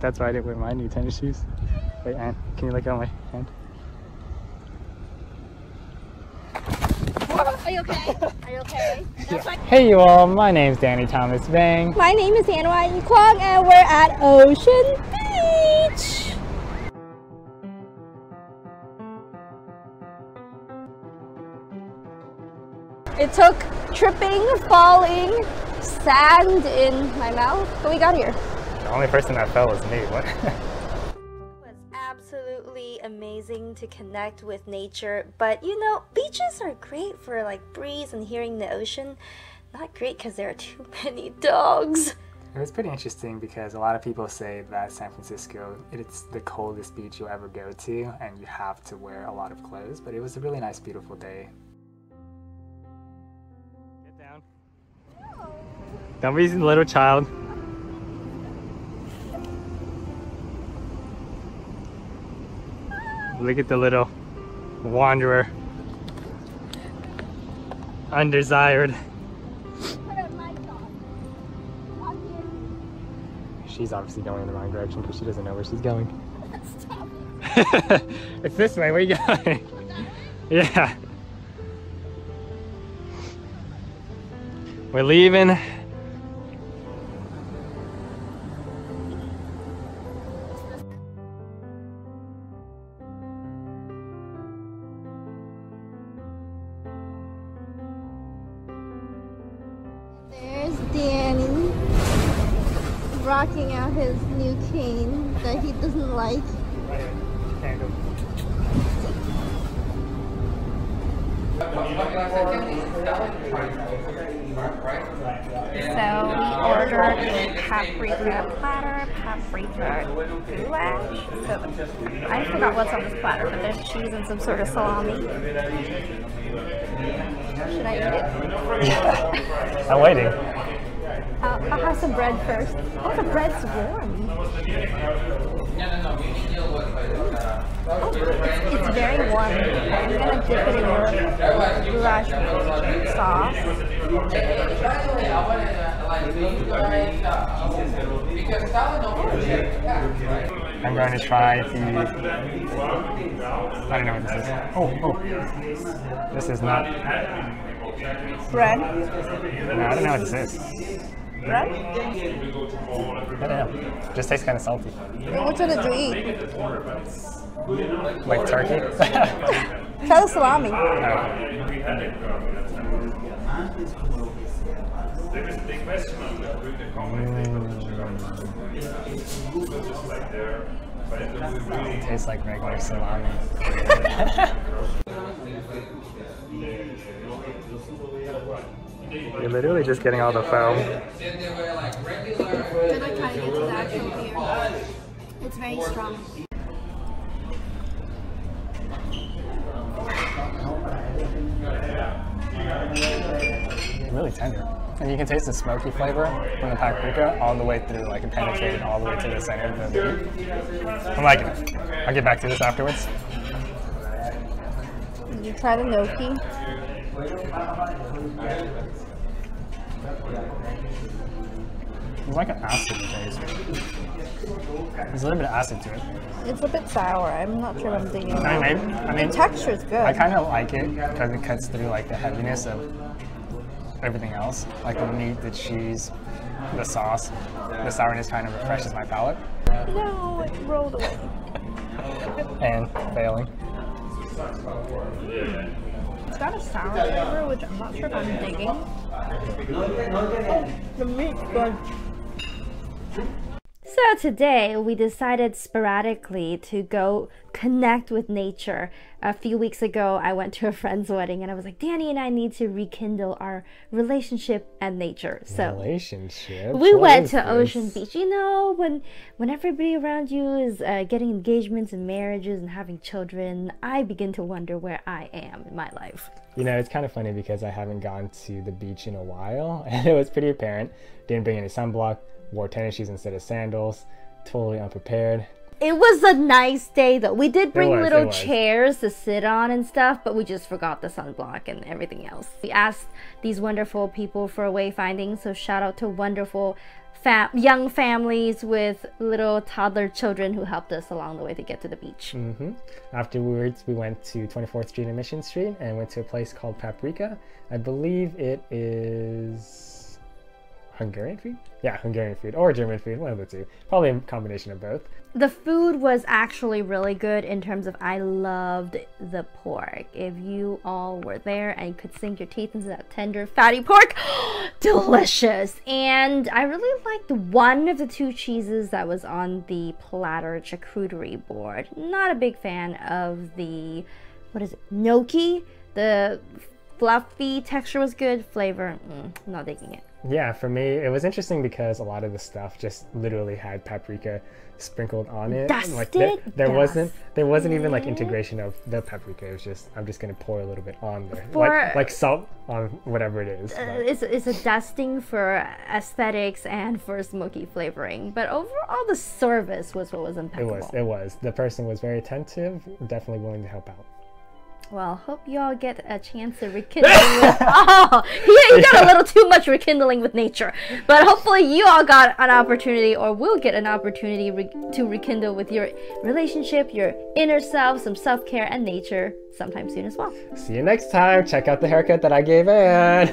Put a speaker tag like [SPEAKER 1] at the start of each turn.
[SPEAKER 1] That's why I didn't wear my new tennis shoes. Wait, Anne, can you look at my hand?
[SPEAKER 2] Are you okay? Are you okay? That's like
[SPEAKER 1] Hey you all, my name's Danny Thomas Vang.
[SPEAKER 2] my name is Anwai Kwong and we're at Ocean Beach. It took tripping, falling, sand in my mouth, but we got here.
[SPEAKER 1] The only person that fell was me. What?
[SPEAKER 2] It was absolutely amazing to connect with nature, but you know, beaches are great for like breeze and hearing the ocean. Not great because there are too many dogs.
[SPEAKER 1] It was pretty interesting because a lot of people say that San Francisco, it's the coldest beach you'll ever go to and you have to wear a lot of clothes, but it was a really nice, beautiful day. Get down. Don't be a little child. Look at the little wanderer. Undesired. She's obviously going in the wrong direction because she doesn't know where she's going.
[SPEAKER 2] Stop it.
[SPEAKER 1] It's this way, where are you going? Yeah. We're leaving.
[SPEAKER 2] There's Danny rocking out his new cane that he doesn't like. So we ordered a paprika platter, paprika goulash. So I forgot what's on this platter, but there's cheese and some sort of salami. Should I eat it?
[SPEAKER 1] Yeah. I'm waiting.
[SPEAKER 2] I'll have some bread first. Oh, the bread's warm. Oh, it's very warm. I'm gonna dip it in your goulash sauce.
[SPEAKER 1] I'm going to try the... I don't know what this is. Oh. This is not...
[SPEAKER 2] Bread?
[SPEAKER 1] No, I don't know what this is.
[SPEAKER 2] Bread?
[SPEAKER 1] I don't know. Just tastes kind of salty.
[SPEAKER 2] What did it eat?
[SPEAKER 1] Like turkey?
[SPEAKER 2] Try the salami.
[SPEAKER 1] Tastes like regular salami. You're literally just getting all the foam.
[SPEAKER 2] Good, like trying to get to the actual beer. It's very strong.
[SPEAKER 1] Really tender. And you can taste the smoky flavor from the paprika all the way through, like it penetrated all the way to the center of the meat. I'm liking it. I'll get back to this afterwards.
[SPEAKER 2] Did you try the gnocchi?
[SPEAKER 1] It's like an acid taste. There's a little bit of acid to it.
[SPEAKER 2] It's a bit sour. I'm not sure I'm digging it.
[SPEAKER 1] I mean,
[SPEAKER 2] the texture's good.
[SPEAKER 1] I kind of like it because it cuts through like the heaviness of everything else, like the meat, the cheese, the sauce. The sourness kind of refreshes my palate.
[SPEAKER 2] No, it rolled away.
[SPEAKER 1] And failing.
[SPEAKER 2] It's got a sour flavor, which I'm not sure if I'm digging. Oh, the meat's good. So today we decided sporadically to go connect with nature. A few weeks ago I went to a friend's wedding and I was like, Danny and I need to rekindle our relationship and nature. So we went to Ocean Beach. You know, when everybody around you is getting engagements and marriages and having children, I begin to wonder where I am in my life.
[SPEAKER 1] You know, it's kind of funny because I haven't gone to the beach in a while and it was pretty apparent. Didn't bring any sunblock. Wore tennis shoes instead of sandals, totally unprepared.
[SPEAKER 2] It was a nice day though. We did bring little chairs to sit on and stuff, but we just forgot the sunblock and everything else. We asked these wonderful people for a wayfinding, so shout out to wonderful young families with little toddler children who helped us along the way to get to the beach.
[SPEAKER 1] Afterwards, we went to 24th Street and Mission Street and went to a place called Paprika. I believe it is Hungarian food? Yeah, Hungarian food or German food, one of the two. Probably a combination of both.
[SPEAKER 2] The food was actually really good in terms of I loved the pork. If you all were there and could sink your teeth into that tender, fatty pork, delicious. And I really liked one of the two cheeses that was on the platter charcuterie board. Not a big fan of the, what is it, gnocchi? The fluffy texture was good, flavor, not digging it.
[SPEAKER 1] Yeah, for me, it was interesting because a lot of the stuff just literally had paprika sprinkled on it. There wasn't even like integration of the paprika. It was just, I'm just gonna pour a little bit on there, like salt on whatever it is.
[SPEAKER 2] It's a dusting for aesthetics and for smoky flavoring, but overall the service was what was impeccable.
[SPEAKER 1] It was. The person was very attentive, definitely willing to help out.
[SPEAKER 2] Well, hope you all get a chance to rekindle with... Oh, he got a little too much rekindling with nature. But hopefully you all got an opportunity or will get an opportunity to rekindle with your relationship, your inner self, some self-care and nature sometime soon as well.
[SPEAKER 1] See you next time. Check out the haircut that I gave Anne.